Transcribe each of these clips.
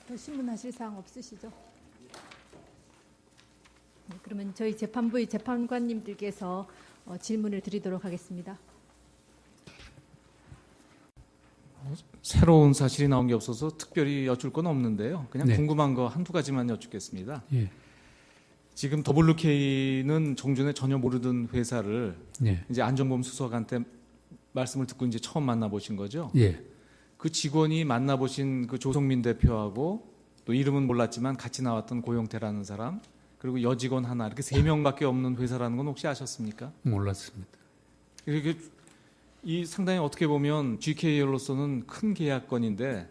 더 신문하실 사항 없으시죠? 네, 그러면 저희 재판부의 재판관님들께서 질문을 드리도록 하겠습니다. 새로운 사실이 나온 게 없어서 특별히 여쭐 건 없는데요. 그냥 네. 궁금한 거 한두 가지만 여쭙겠습니다. 예. 지금 WK는 종전에 전혀 모르던 회사를 예. 이제 안종범 수석한테 말씀을 듣고 이제 처음 만나보신 거죠. 예. 그 직원이 만나보신 그 조성민 대표하고 또 이름은 몰랐지만 같이 나왔던 고용태라는 사람 그리고 여직원 하나 이렇게 3명밖에 없는 회사라는 건 혹시 아셨습니까? 몰랐습니다. 이렇게 이 상당히 어떻게 보면 GKL로서는 큰 계약건인데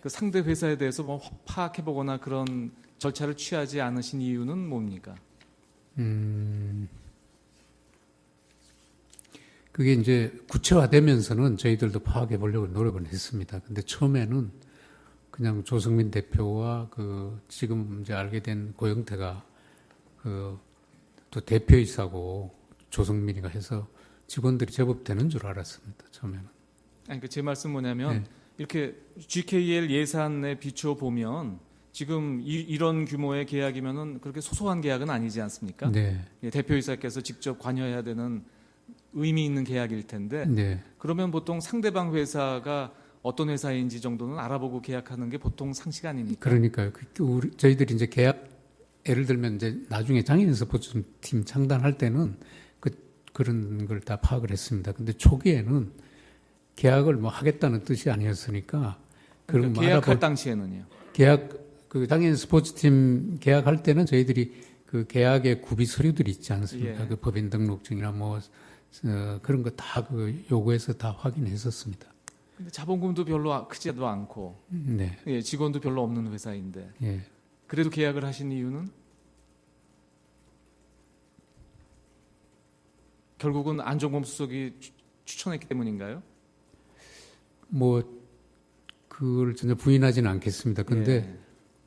그 상대 회사에 대해서 뭐 파악해 보거나 그런 절차를 취하지 않으신 이유는 뭡니까? 그게 이제 구체화되면서는 저희들도 파악해 보려고 노력을 했습니다. 근데 처음에는 그냥 조성민 대표와 그 지금 이제 알게 된 고영태가 그 또 대표이사고 조성민이가 해서 직원들이 제법 되는 줄 알았습니다. 처음에는. 아니 그 제 말씀 뭐냐면 네. 이렇게 GKL 예산에 비추어 보면 지금 이런 규모의 계약이면은 그렇게 소소한 계약은 아니지 않습니까? 네. 예, 대표이사께서 직접 관여해야 되는 의미 있는 계약일 텐데 네. 그러면 보통 상대방 회사가 어떤 회사인지 정도는 알아보고 계약하는 게 보통 상식 아닙니까? 그러니까요. 저희들이 이제 계약 예를 들면 이제 나중에 장애인 스포츠팀 창단할 때는 그런 걸 다 파악을 했습니다. 근데 초기에는 계약을 뭐 하겠다는 뜻이 아니었으니까 그런 그러니까 계약할 당시에는요. 그 장애인 스포츠팀 계약할 때는 저희들이 그 계약의 구비 서류들이 있지 않습니까? 예. 그 법인 등록증이나 뭐 그런 거 다 그 요구해서 다 확인했었습니다. 근데 자본금도 별로 크지도 않고 네. 예, 직원도 별로 없는 회사인데 예. 그래도 계약을 하신 이유는 결국은 안종범 수석이 추천했기 때문인가요? 뭐 그걸 전혀 부인하지는 않겠습니다. 근데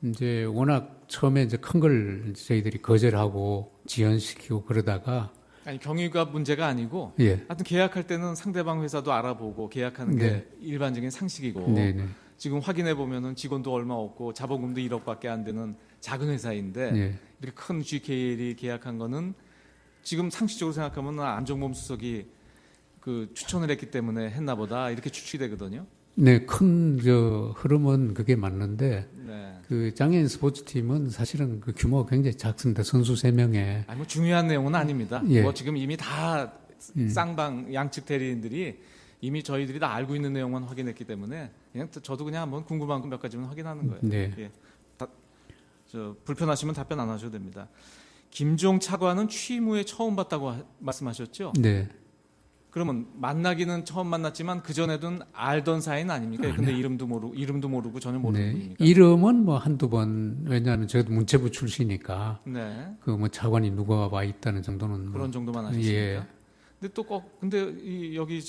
이제 워낙 처음에 이제 큰 걸 저희들이 거절하고 지연시키고 그러다가 아니 경위가 문제가 아니고 예. 하여튼 계약할 때는 상대방 회사도 알아보고 계약하는 게 네. 일반적인 상식이고 네네. 지금 확인해 보면은 직원도 얼마 없고 자본금도 1억밖에 안 되는 작은 회사인데 네. 이렇게 큰 GKL이 계약한 거는 지금 상식적으로 생각하면 안종범 수석이 그 추천을 했기 때문에 했나 보다 이렇게 추측이 되거든요. 네, 큰 흐름은 그게 맞는데 네. 그 장애인 스포츠팀은 사실은 그 규모가 굉장히 작습니다. 선수 3명에. 아니 뭐 중요한 내용은 아닙니다. 예. 뭐 지금 이미 다 쌍방 양측 대리인들이 이미 저희들이 다 알고 있는 내용만 확인했기 때문에 그냥 저도 그냥 한번 궁금한 거 몇 가지만 확인하는 거예요. 네. 예. 불편하시면 답변 안 하셔도 됩니다. 김종 차관은 취임 후에 처음 봤다고 말씀하셨죠? 네. 그러면 만나기는 처음 만났지만 그 전에는 알던 사이는 아닙니까? 근데 이름도 모르고 전혀 모르는 네. 분입니까? 이름은 뭐 한두 번, 왜냐하면 저도 문체부 출신이니까 네. 그 뭐 차관이 누가 와 있다는 정도는 그런 뭐, 정도만 하셨습니까? 예. 근데 또 근데 여기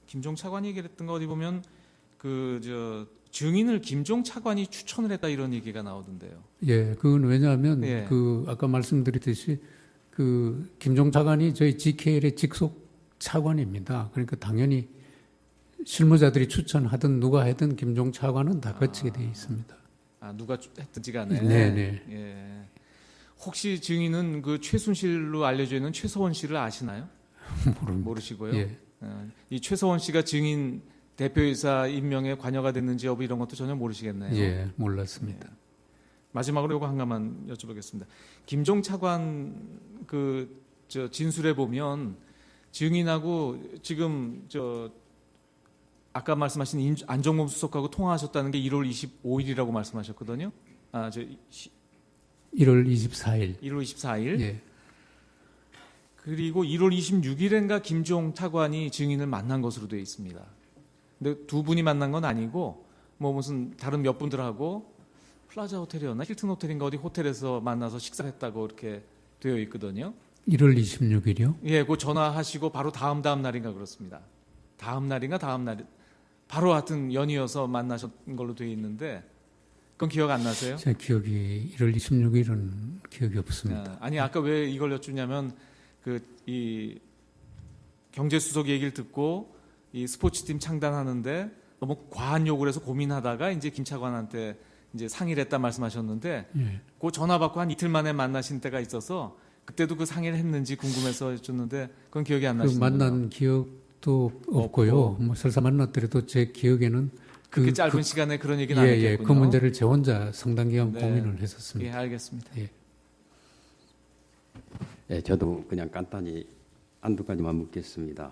김종 차관이 얘기했던 거 어디 보면 증인을 김종 차관이 추천을 했다 이런 얘기가 나오던데요. 예, 그건 왜냐하면 예. 그 아까 말씀드렸듯이 그 김종 차관이 저희 GKL의 직속 차관입니다. 그러니까 당연히 실무자들이 추천하든 누가 하든 김종 차관은 다 거치게 돼 있습니다. 누가 했든지 간에. 네네. 예. 혹시 증인은 그 최순실로 알려져 있는 최서원 씨를 아시나요? 모르시고요. 예. 이 최서원 씨가 증인 대표이사 임명에 관여가 됐는지 여부 이런 것도 전혀 모르시겠네요. 예, 몰랐습니다. 마지막으로 이거 한 가만 여쭤보겠습니다. 김종 차관 진술에 보면 증인하고 지금 아까 말씀하신 안종범 수석하고 통화하셨다는 게 1월 25일이라고 말씀하셨거든요. 1월 24일. 1월 24일. 예. 그리고 1월 26일인가 김종 차관이 증인을 만난 것으로 되어 있습니다. 근데 두 분이 만난 건 아니고 뭐 무슨 다른 몇 분들하고 플라자 호텔이었나 힐튼 호텔인가 어디 호텔에서 만나서 식사했다고 이렇게 되어 있거든요. 1월 26일이요? 예, 그 전화하시고 바로 다음 날인가 그렇습니다. 다음 날 바로 하여튼 연이어서 만나셨던 걸로 되어 있는데 그건 기억 안 나세요? 제 기억이 1월 26일은 기억이 없습니다. 아니 아까 왜 이걸 여쭙냐면 이 경제수석 얘기를 듣고 이 스포츠팀 창단하는데 너무 과한 요구를 해서 고민하다가 이제 김 차관한테 이제 상의를 했다 말씀하셨는데 예. 그 전화 받고 한 이틀 만에 만나신 때가 있어서 그때도 그 상의를 했는지 궁금해서 여쭙는데 그건 기억이 안 그 나시는군요. 만난 기억도 없고요. 뭐 설사 만났더라도 제 기억에는 그렇게 짧은 시간에 그런 얘기는 안 예, 했겠군요. 그 문제를 제 혼자 상당 기간 네. 고민을 예, 했었습니다. 알겠습니다. 예. 네, 저도 그냥 간단히 한두 가지만 묻겠습니다.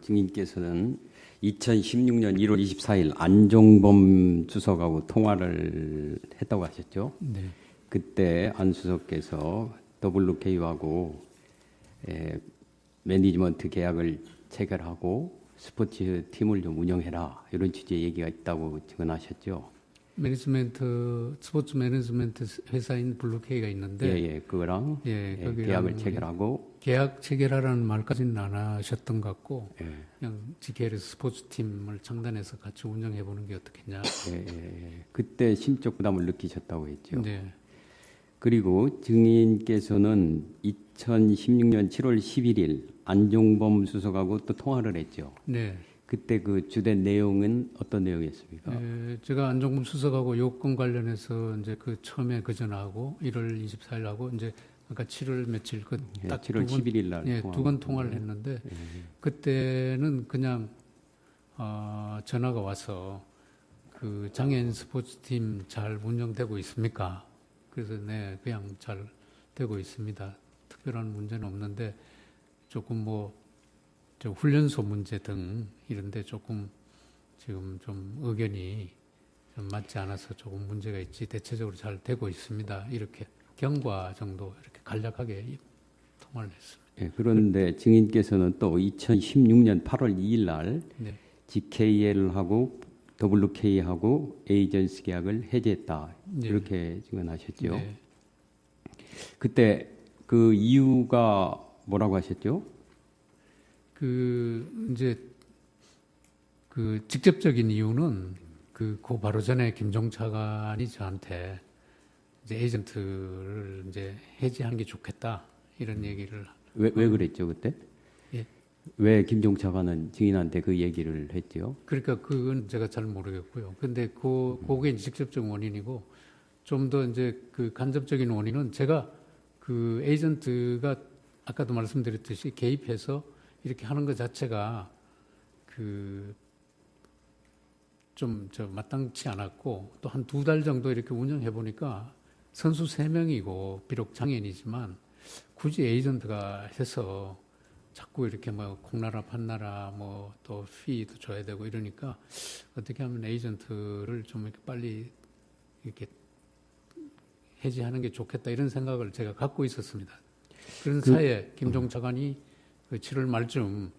증인께서는 2016년 1월 24일 안종범 수석하고 통화를 했다고 하셨죠? 네. 그때 안 수석께서 WK하고 매니지먼트 계약을 체결하고 스포츠 팀을 좀 운영해라 이런 취지의 얘기가 있다고 증언하셨죠? 스포츠 매니지먼트 회사인 블루케이가 있는데 예, 그거랑 거기랑 계약을 체결하고 계약 체결하라는 말까지는 안 하셨던 것 같고 예, 그냥 GKL에서 스포츠 팀을 창단해서 같이 운영해 보는 게 어떻겠냐. 그때 심적 부담을 느끼셨다고 했죠. 네. 그리고 증인께서는 2016년 7월 11일 안종범 수석하고 또 통화를 했죠. 네. 그때 그 주된 내용은 어떤 내용이었습니까? 제가 안종범 수석하고 요건 관련해서 이제 그 처음에 그 전화하고 1월 24일 하고 이제 아까 7월 며칠 예, 그딱 7월 11일 날 두 번 통화를 했는데 그때는 그냥 전화가 와서 그 장애인 스포츠팀 잘 운영되고 있습니까? 그래서 네, 그냥 잘 되고 있습니다. 특별한 문제는 없는데 조금 뭐 저 훈련소 문제 등 이런데 조금 지금 좀 의견이 좀 맞지 않아서 조금 문제가 있지 대체적으로 잘 되고 있습니다. 이렇게 경과 정도 이렇게 간략하게 통화를 했습니다. 예, 그런데 증인께서는 또 2016년 8월 2일 날 네. GKL하고 WK하고 에이전시 계약을 해제했다. 네. 이렇게 증언하셨죠. 네. 그때 그 이유가 뭐라고 하셨죠? 이제 그 직접적인 이유는 고 바로 전에 김종 차관이 저한테 이제 에이전트를 이제 해지하는 게 좋겠다 이런 얘기를 왜 그랬죠 그때? 예. 왜 김종 차관은 증인한테 그 얘기를 했죠? 그러니까 그건 제가 잘 모르겠고요. 근데 그게 이제 직접적 원인이고 좀 더 이제 그 간접적인 원인은 제가 그 에이전트가 아까도 말씀드렸듯이 개입해서 이렇게 하는 것 자체가 좀 마땅치 않았고 또 한 2달 정도 이렇게 운영해 보니까 선수 3명이고 비록 장애인이지만 굳이 에이전트가 해서 자꾸 이렇게 뭐 콩나라 판나라 뭐 또 피도 줘야 되고 이러니까 어떻게 하면 에이전트를 좀 이렇게 빨리 이렇게 해지하는 게 좋겠다 이런 생각을 제가 갖고 있었습니다. 그런 사이에 김종 차관이 그 7월 말쯤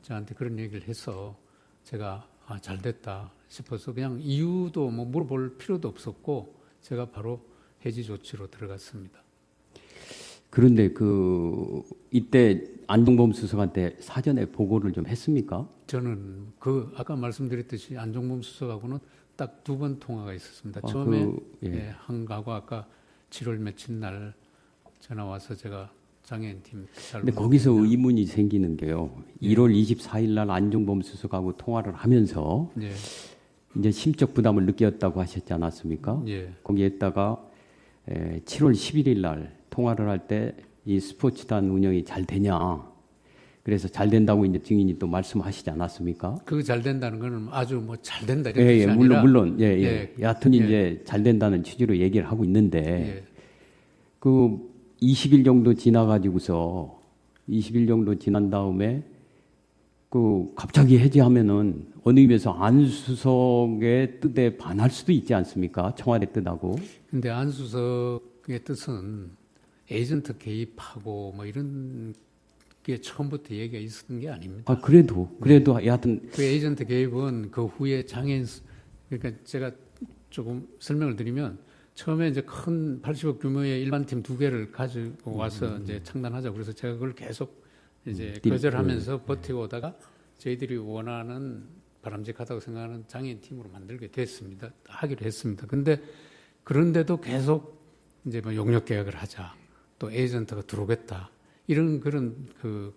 저한테 그런 얘기를 해서 제가 잘 됐다 싶어서 그냥 이유도 뭐 물어볼 필요도 없었고 제가 바로 해지 조치로 들어갔습니다. 그런데 이때 안종범 수석한테 사전에 보고를 좀 했습니까? 저는 아까 말씀드렸듯이 안종범 수석하고는 딱 2번 통화가 있었습니다. 처음에 한가고 아까 7월 며칠 날 전화 와서 제가 장애인팀 잘. 근데 거기서 의문이 생기는 게요. 1월 24일 날 안종범 수석하고 통화를 하면서 예. 이제 심적 부담을 느꼈다고 하셨지 않았습니까? 예. 거기에다가 7월 11일 날 통화를 할 때 이 스포츠단 운영이 잘 되냐. 그래서 잘 된다고 이제 증인이 또 말씀하시지 않았습니까? 그 잘 된다는 거는 아주 뭐 잘 된다 이런 뜻이 아니라 물론 여하튼 이제 잘 된다는 취지로 얘기를 하고 있는데 그 20일 정도 지나가지고서 20일 정도 지난 다음에 갑자기 해지하면은 어느 의미에서 안 수석의 뜻에 반할 수도 있지 않습니까? 청와대 뜻하고. 근데 안 수석의 뜻은 에이전트 개입하고 뭐 이런 게 처음부터 얘기가 있었던 게 아닙니다. 그래도 여하튼 그 에이전트 개입은 그 후에 장애인 그러니까 제가 조금 설명을 드리면 처음에 이제 큰 80억 규모의 일반팀 2개를 가지고 와서 이제 창단하자 그래서 제가 그걸 계속 이제 거절하면서 버티고 오다가 저희들이 원하는 바람직하다고 생각하는 장애인 팀으로 만들게 됐습니다. 하기로 했습니다. 근데 그런데도 계속 이제 뭐 용역 계약을 하자. 또 에이전트가 들어오겠다. 이런 그런 그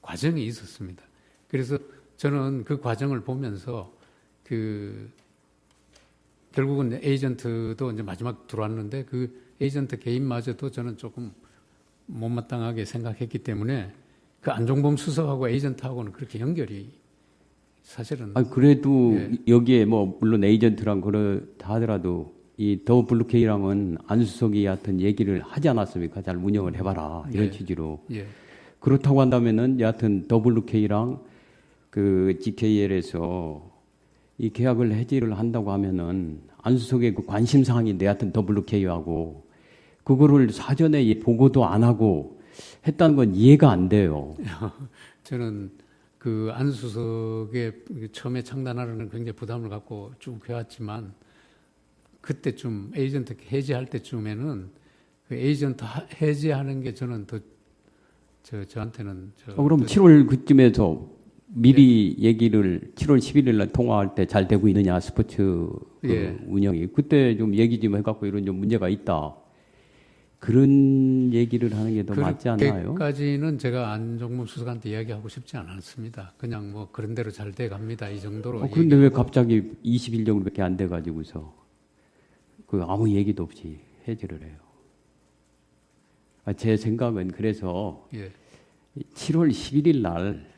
과정이 있었습니다. 그래서 저는 그 과정을 보면서 결국은 에이전트도 이제 마지막 들어왔는데 그 에이전트 개인마저도 저는 조금 못마땅하게 생각했기 때문에 그 안종범 수석하고 에이전트하고는 그렇게 연결이 사실은 그래도 예. 여기에 뭐 물론 에이전트랑 그렇다 하더라도 이 더 블루케이랑은 안 수석이 하여튼 얘기를 하지 않았습니까? 잘 운영을 해봐라 이런 예. 취지로. 예. 그렇다고 한다면은 여하튼 WK랑 그 GKL에서 이 계약을 해지를 한다고 하면은 안수석의 그 관심 사항인데 여하튼 WK하고 그거를 사전에 보고도 안 하고 했다는 건 이해가 안 돼요. 저는 그 안수석의 처음에 창단하려는 굉장히 부담을 갖고 쭉 해왔지만 그때쯤 에이전트 해지할 때쯤에는 그 에이전트 해지하는 게 저는 더 저한테는 그럼 7월 그쯤에서 미리 얘기를 7월 11일 날 통화할 때 잘 되고 있느냐 스포츠 그 예. 운영이 그때 좀 얘기 좀 해갖고 이런 좀 문제가 있다 그런 얘기를 하는 게 더 맞지 않나요? 그때까지는 제가 안종범 수석한테 이야기하고 싶지 않았습니다. 그냥 뭐 그런 대로 잘 돼 갑니다 이 정도로. 그런데 왜 얘기하고. 갑자기 20일 정도밖에 안 돼가지고서 그 아무 얘기도 없이 해지를 해요. 제 생각은 그래서 예. 7월 11일 날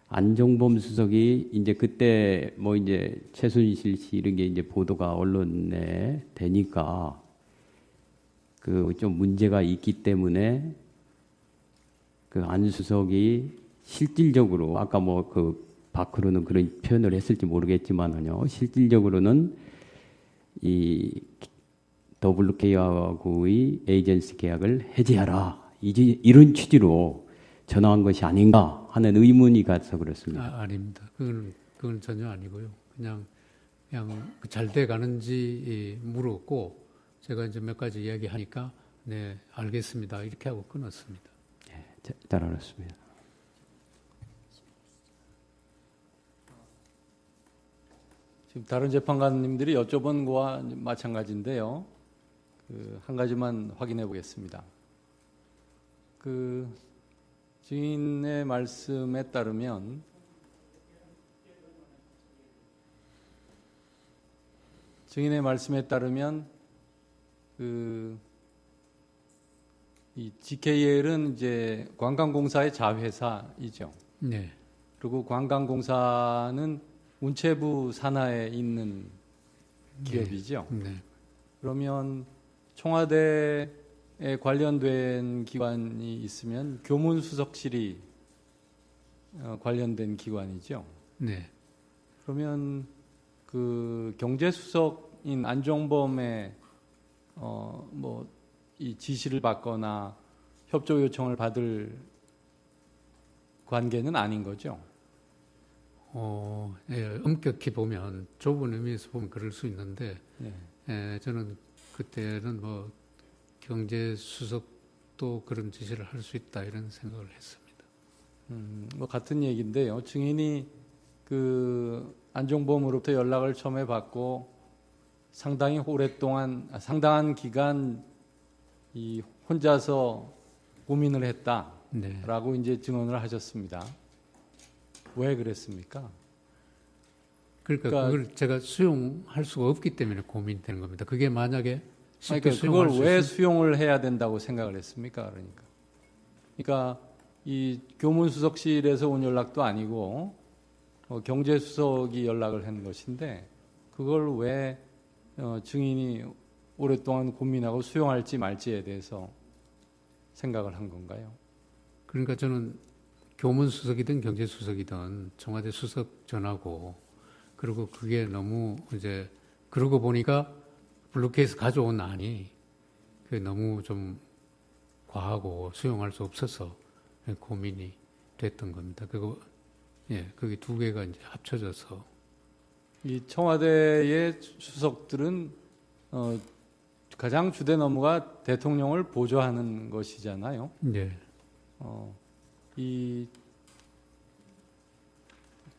안종범 수석이 이제 그때 뭐 이제 최순실 씨 이런 게 이제 보도가 언론에 되니까 그 좀 문제가 있기 때문에 그 안 수석이 실질적으로 아까 뭐 그 밖으로는 그런 표현을 했을지 모르겠지만은요 실질적으로는 이 WK하고의 에이전시 계약을 해지하라 이런 취지로 전화한 것이 아닌가 하는 의문이 가서 그렇습니다. 아닙니다. 그건 전혀 아니고요. 그냥 잘 돼 가는지 물었고 제가 이제 몇 가지 이야기하니까 네 알겠습니다 이렇게 하고 끊었습니다. 잘 알았습니다. 지금 다른 재판관님들이 여쭤본 거와 마찬가지인데요. 한 가지만 확인해 보겠습니다. 증인의 말씀에 따르면 이 GKL은 이제 관광공사의 자회사이죠. 네. 그리고 관광공사는 문체부 산하에 있는 기업이죠. 네. 그러면 청와대에 관련된 기관이 있으면 교문수석실이 관련된 기관이죠. 네. 그러면 그 경제수석인 안종범의 이 지시를 받거나 협조 요청을 받을 관계는 아닌 거죠. 예, 엄격히 보면 좁은 의미에서 보면 그럴 수 있는데 네. 예, 저는 그때는 뭐 경제수석도 그런 지시를 할 수 있다 이런 생각을 했습니다. 뭐 같은 얘기인데요. 증인이 그 안종범으로부터 연락을 처음에 받고 상당한 기간 이 혼자서 고민을 했다라고 네. 이제 증언을 하셨습니다. 왜 그랬습니까? 그러니까 그걸 제가 수용할 수가 없기 때문에 고민되는 겁니다. 그게 만약에 쉽게 그러니까 수용할 그걸 수 왜 있으면 수용을 해야 된다고 생각을 했습니까? 그러니까 이 교문수석실에서 온 연락도 아니고 경제수석이 연락을 한 것인데 그걸 왜 증인이 오랫동안 고민하고 수용할지 말지에 대해서 생각을 한 건가요? 그러니까 저는 교문수석이든 경제수석이든 청와대 수석 전하고 그리고 그게 너무 이제 그러고 보니까 블루케이스 가져온 안이 그게 너무 좀 과하고 수용할 수 없어서 고민이 됐던 겁니다. 그게 두 개가 이제 합쳐져서 이 청와대의 수석들은 가장 주된 업무가 대통령을 보좌하는 것이잖아요. 네. 이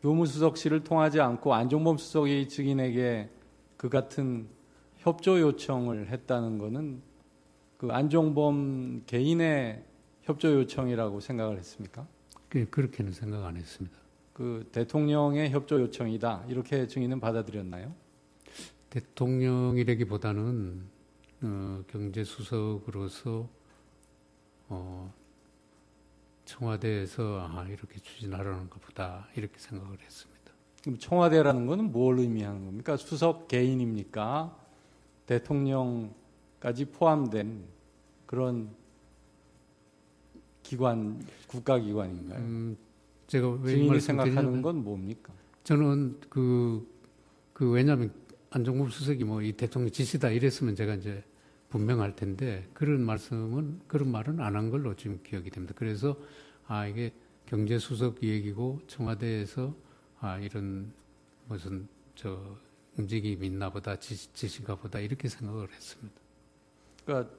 교무수석실을 통하지 않고 안종범 수석이 증인에게 그 같은 협조 요청을 했다는 것은 그 안종범 개인의 협조 요청이라고 생각을 했습니까? 그렇게는 생각 안 했습니다. 그 대통령의 협조 요청이다 이렇게 증인은 받아들였나요? 대통령이라기보다는 경제수석으로서 청와대에서 이렇게 추진하려는가 보다 이렇게 생각을 했습니다. 그럼 청와대라는 거는 뭘 의미하는 겁니까? 수석 개인입니까? 대통령까지 포함된 그런 기관, 국가기관인가요? 제가 왜 증인이 말씀드리냐면 생각하는 건 뭡니까? 저는 왜냐하면 안종범 수석이 뭐 이 대통령 지시다 이랬으면 제가 이제 분명할 텐데 그런 말은 안 한 걸로 지금 기억이 됩니다. 그래서 이게 경제수석 얘기고 청와대에서 이런 무슨 움직임이 있나 보다 지시가 보다 이렇게 생각을 했습니다. 그러니까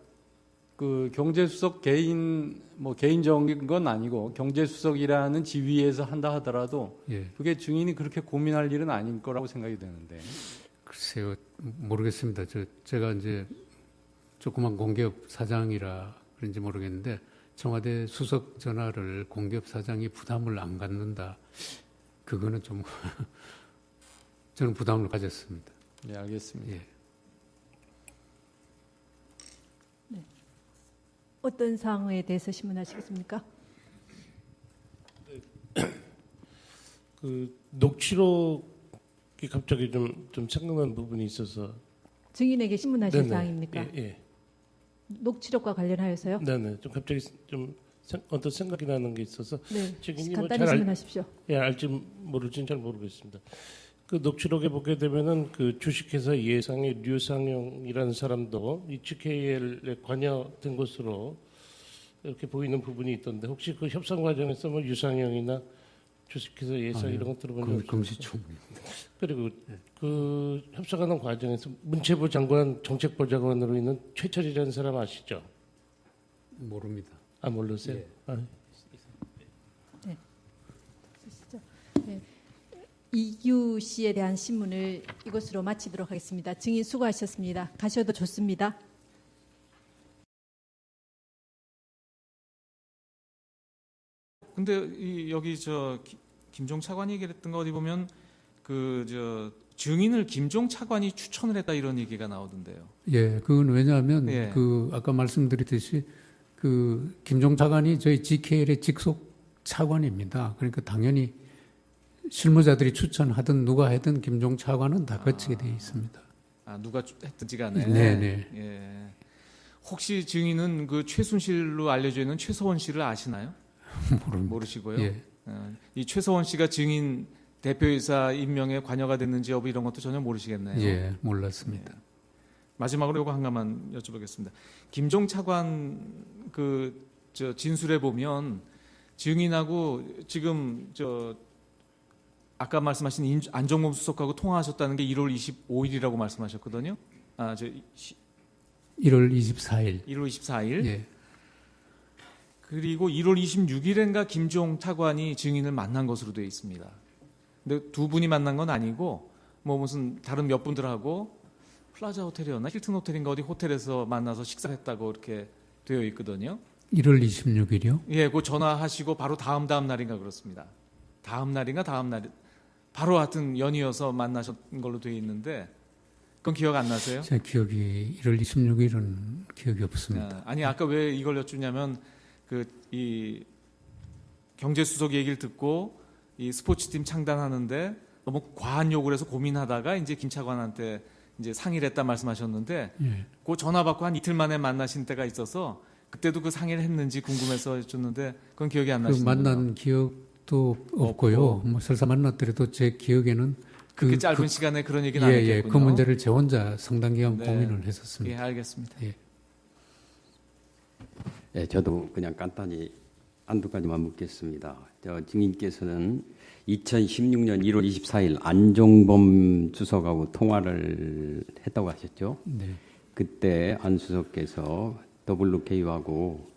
그 경제수석 개인적인 건 아니고 경제수석이라는 지위에서 한다 하더라도 예. 그게 증인이 그렇게 고민할 일은 아닐 거라고 생각이 되는데. 글쎄요, 모르겠습니다. 제가 이제 조그만 공기업 사장이라 그런지 모르겠는데 청와대 수석 전화를 공기업 사장이 부담을 안 갖는다. 그거는 좀 저는 부담을 가졌습니다. 네, 알겠습니다. 예. 어떤 사항에 대해서 신문하시겠습니까? 그 녹취록이 갑자기 좀 생각난 부분이 있어서. 증인에게 신문하실 네네. 사항입니까? 예. 녹취록과 관련하여서요? 네네. 좀 갑자기 어떤 생각이 나는 게 있어서. 네, 증인이 간단히 신문하십시오. 알지 모를지는 잘 모르겠습니다. 그 녹취록에 보게 되면은 그 주식회사 예상의 류상용이라는 사람도 이 GKL에 관여된 것으로 이렇게 보이는 부분이 있던데 혹시 그 협상 과정에서 뭐 유상용이나 주식회사 예상 이런 것 들어본 적 없으세요? 금시초문. 그리고 그 협상하는 과정에서 문체부 장관 정책보좌관으로 있는 최철이라는 사람 아시죠? 모릅니다. 모르세요? 예. 쓰시죠? 네. 이규 씨에 대한 신문을 이것으로 마치도록 하겠습니다. 증인 수고하셨습니다. 가셔도 좋습니다. 근데 여기 김종 차관이 얘기했던 거 어디 보면 증인을 김종 차관이 추천을 했다 이런 얘기가 나오던데요. 예, 그건 왜냐하면 예. 아까 말씀드렸듯이 김종 차관이 저희 GKL의 직속 차관입니다. 그러니까 당연히 실무자들이 추천하든 누가 하든 김종 차관은 다 거치게 돼 있습니다. 누가 했든지 간에. 네네. 예. 혹시 증인은 그 최순실로 알려져 있는 최서원 씨를 아시나요? 모르시고요. 예. 이 최서원 씨가 증인 대표이사 임명에 관여가 됐는지 여부 이런 것도 전혀 모르시겠네요. 예, 몰랐습니다. 마지막으로 이거 한 가만 여쭤보겠습니다. 김종 차관 진술에 보면 증인하고 지금 아까 말씀하신 안종범 수석하고 통화하셨다는 게 1월 25일이라고 말씀하셨거든요. 1월 24일. 1월 24일. 예. 그리고 1월 26일인가 김종 차관이 증인을 만난 것으로 되어 있습니다. 근데 두 분이 만난 건 아니고 뭐 무슨 다른 몇 분들하고 플라자 호텔이었나 힐튼 호텔인가 어디 호텔에서 만나서 식사를 했다고 이렇게 되어 있거든요. 1월 26일이요? 예, 그 전화하시고 바로 다음 날인가 그렇습니다. 다음 날 바로 하여튼 연이어서 만나셨던 걸로 되어 있는데 그건 기억 안 나세요? 제 기억이 1월 26일은 기억이 없습니다. 아니 아까 왜 이걸 여쭈냐면 이 경제수석 얘기를 듣고 이 스포츠팀 창단하는데 너무 과한 요구를 해서 고민하다가 이제 김 차관한테 이제 상의를 했다 말씀하셨는데 예. 그 전화 받고 한 이틀 만에 만나신 때가 있어서 그때도 그 상의를 했는지 궁금해서 여쭈는데 그건 기억이 안 나시는군요. 만난 기억도 없고요. 뭐 설사 만났더라도 제 기억에는 그렇게 짧은 시간에 그런 얘기는 안 했겠군요. 예, 그 문제를 제 혼자 상당 기간 네. 고민을 했었습니다. 예, 알겠습니다. 예. 예, 저도 그냥 간단히 한두 가지만 묻겠습니다. 증인께서는 2016년 1월 24일 안종범 수석하고 통화를 했다고 하셨죠? 네. 그때 안 수석께서 WK하고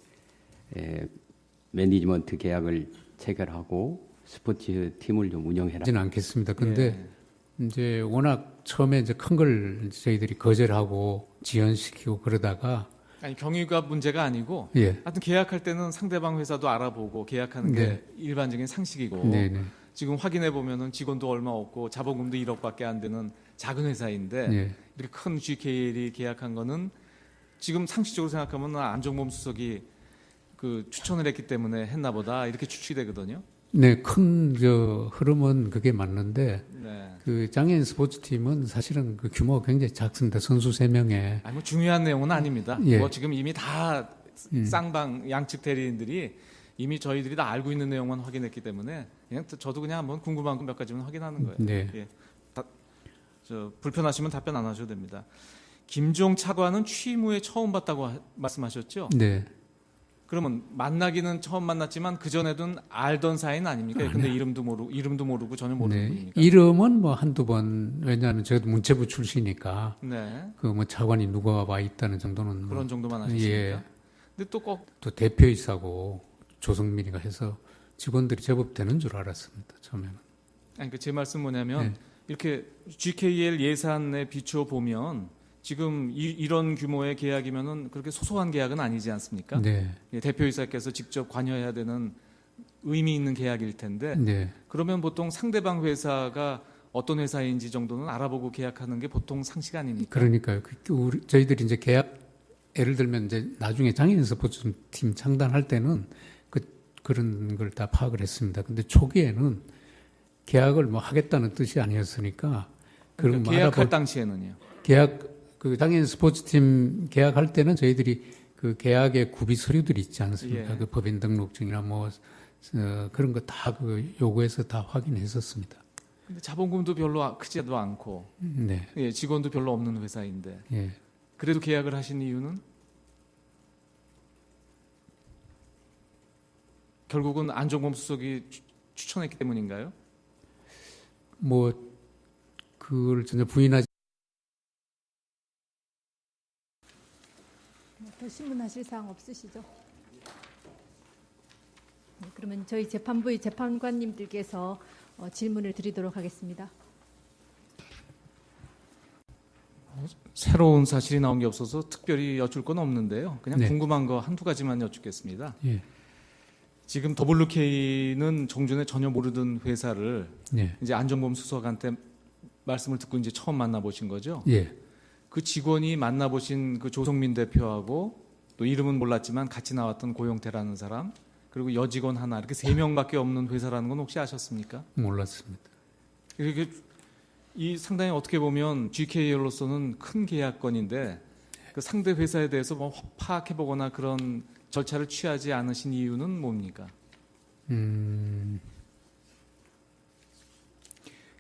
매니지먼트 계약을 체결하고 스포츠 팀을 좀 운영해라. 하지는 않겠습니다. 근데 이제 워낙 처음에 이제 큰 걸 저희들이 거절하고 지연시키고 그러다가 아니 경위가 문제가 아니고 예. 하여튼 계약할 때는 상대방 회사도 알아보고 계약하는 게 네. 일반적인 상식이고 네네. 지금 확인해 보면은 직원도 얼마 없고 자본금도 1억밖에 안 되는 작은 회사인데 예. 이렇게 큰 GKL이 계약한 거는 지금 상식적으로 생각하면 안종범 수석이 그 추천을 했기 때문에 했나 보다 이렇게 추측이 되거든요. 네, 큰 흐름은 그게 맞는데 네. 그 장애인 스포츠팀은 사실은 그 규모가 굉장히 작습니다. 선수 3명에. 아니 뭐 중요한 내용은 아닙니다. 예. 뭐 지금 이미 다 쌍방 양측 대리인들이 이미 저희들이 다 알고 있는 내용만 확인했기 때문에 그냥 저도 그냥 한번 궁금한 거 몇 가지만 확인하는 거예요. 네. 예. 불편하시면 답변 안 하셔도 됩니다. 김종 차관은 취임 후에 처음 봤다고 말씀하셨죠? 네. 그러면 만나기는 처음 만났지만 그 전에는 알던 사이는 아닙니까? 근데 이름도 모르고 전혀 모르는 네. 분입니까? 이름은 뭐 한두 번, 왜냐하면 저도 문체부 출신이니까 네. 그 뭐 차관이 누가 와 있다는 정도는 뭐 그런 정도만 하셨습니까? 예. 근데 또 꼭 또 대표이사고 조성민이가 해서 직원들이 제법 되는 줄 알았습니다. 처음에는. 아니 그 제 말씀 뭐냐면 네. 이렇게 GKL 예산에 비추어 보면 지금 이런 규모의 계약이면은 그렇게 소소한 계약은 아니지 않습니까? 네. 예, 대표이사께서 직접 관여해야 되는 의미 있는 계약일 텐데 네. 그러면 보통 상대방 회사가 어떤 회사인지 정도는 알아보고 계약하는 게 보통 상식 아닙니까? 그러니까요. 저희들이 이제 계약 예를 들면 이제 나중에 장애인 스포츠팀 창단할 때는 그런 걸 다 파악을 했습니다. 근데 초기에는 계약을 뭐 하겠다는 뜻이 아니었으니까 그러니까 계약할 당시에는요. 그 장애인 스포츠팀 계약할 때는 저희들이 그 계약의 구비 서류들이 있지 않습니까? 예. 그 법인 등록증이나 뭐 그런 거 다 그 요구해서 다 확인했었습니다. 근데 자본금도 별로 크지도 않고 네. 예, 직원도 별로 없는 회사인데 예. 그래도 계약을 하신 이유는 결국은 안종범 수석이 추천했기 때문인가요? 뭐 그걸 전혀 부인하지. 더 신문하실 사항 없으시죠? 네, 그러면 저희 재판부의 재판관님들께서 질문을 드리도록 하겠습니다. 새로운 사실이 나온 게 없어서 특별히 여쭐 건 없는데요. 그냥 네. 궁금한 거 한두 가지만 여쭙겠습니다. 예. 지금 WK는 종전에 전혀 모르던 회사를 네. 이제 안종범 수석한테 말씀을 듣고 이제 처음 만나보신 거죠? 예. 그 직원이 만나보신 그 조성민 대표하고 또 이름은 몰랐지만 같이 나왔던 고용태라는 사람 그리고 여직원 하나 이렇게 3명밖에 없는 회사라는 건 혹시 아셨습니까? 몰랐습니다. 이렇게 이 상당히 어떻게 보면 GKL로서는 큰 계약건인데 그 상대 회사에 대해서 뭐 파악해보거나 그런 절차를 취하지 않으신 이유는 뭡니까?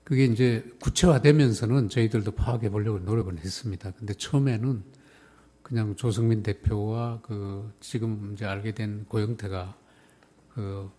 그게 이제 구체화되면서는 저희들도 파악해 보려고 노력을 했습니다. 근데 처음에는 그냥 조성민 대표와 그 지금 이제 알게 된 고영태가 그